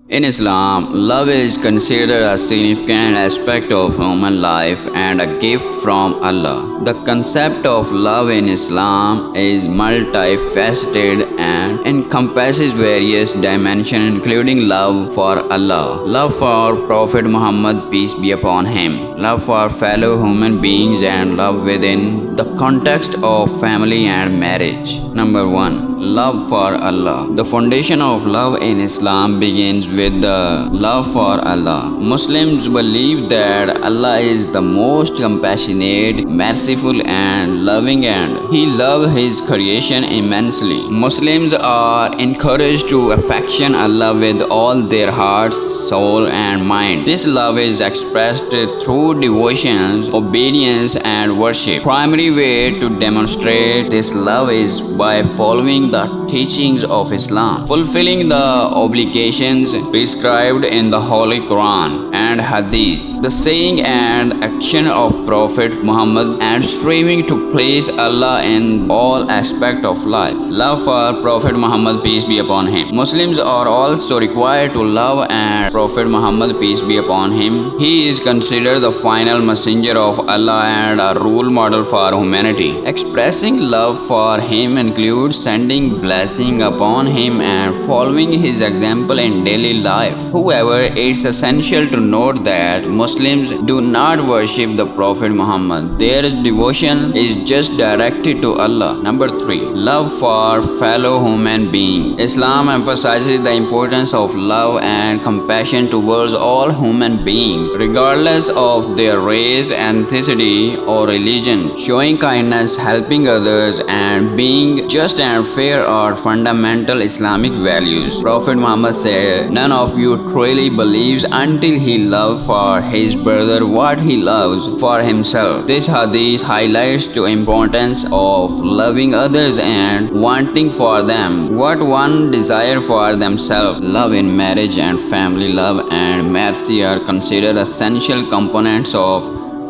In Islam, love is considered a significant aspect of human life and a gift from Allah. The concept of love in Islam is multifaceted and encompasses various dimensions including love for Allah, love for Prophet Muhammad peace be upon him, love for fellow human beings and love within the context of family and marriage. Number 1. Love for Allah. The foundation of love in Islam begins with the love for Allah. Muslims believe that Allah is the most compassionate, merciful and loving, and He loves His creation immensely. Muslims are encouraged to affection Allah with all their hearts, soul and mind. This love is expressed through devotions, obedience and worship. Primary way to demonstrate this love is by following the teachings of Islam, fulfilling the obligations prescribed in the Holy Quran and Hadith, the saying and action of Prophet Muhammad, and striving to place Allah in all aspects of life. Love for Prophet Muhammad peace be upon him. Muslims are also required to love and Prophet Muhammad peace be upon him. He is considered the final messenger of Allah and a role model for humanity. Expressing love for him includes sending blessing upon him and following his example in daily life. However, it's essential to note that Muslims do not worship the Prophet Muhammad. Their devotion is just directed to Allah. Number 3. Love for fellow human beings. Islam emphasizes the importance of love and compassion towards all human beings, regardless of their race, ethnicity, or religion. Showing kindness, helping others, and being just and fair are fundamental Islamic values. Prophet Muhammad said, "None of you truly believes until he loves for his brother what he loves for himself." This hadith highlights the importance of loving others and wanting for them what one desire for themselves. Love in marriage and family love and mercy are considered essential components of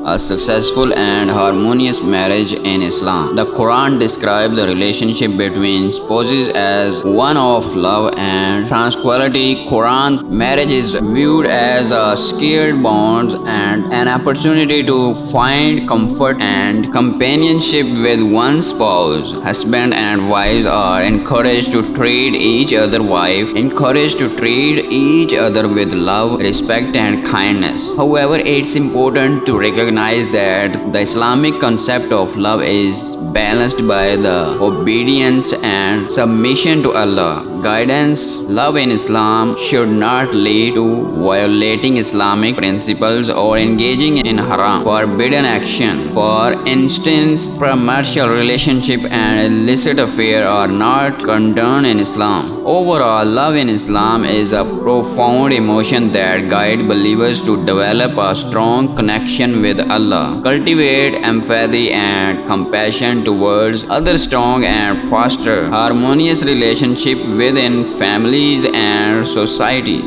a successful and harmonious marriage in Islam. The Quran describes the relationship between spouses as one of love and tranquility. Quran marriage is viewed as a sacred bond and an opportunity to find comfort and companionship with one's spouse. Husband and wives are encouraged to treat each other with love, respect and kindness. However, it's important to recognize that the Islamic concept of love is balanced by the obedience and submission to Allah. Guidance. Love in Islam should not lead to violating Islamic principles or engaging in haram, forbidden action. For instance, premarital relationship and illicit affair are not condoned in Islam. Overall, love in Islam is a profound emotion that guides believers to develop a strong connection with Allah, cultivate empathy and compassion towards others, strong and foster harmonious relationship within families and society.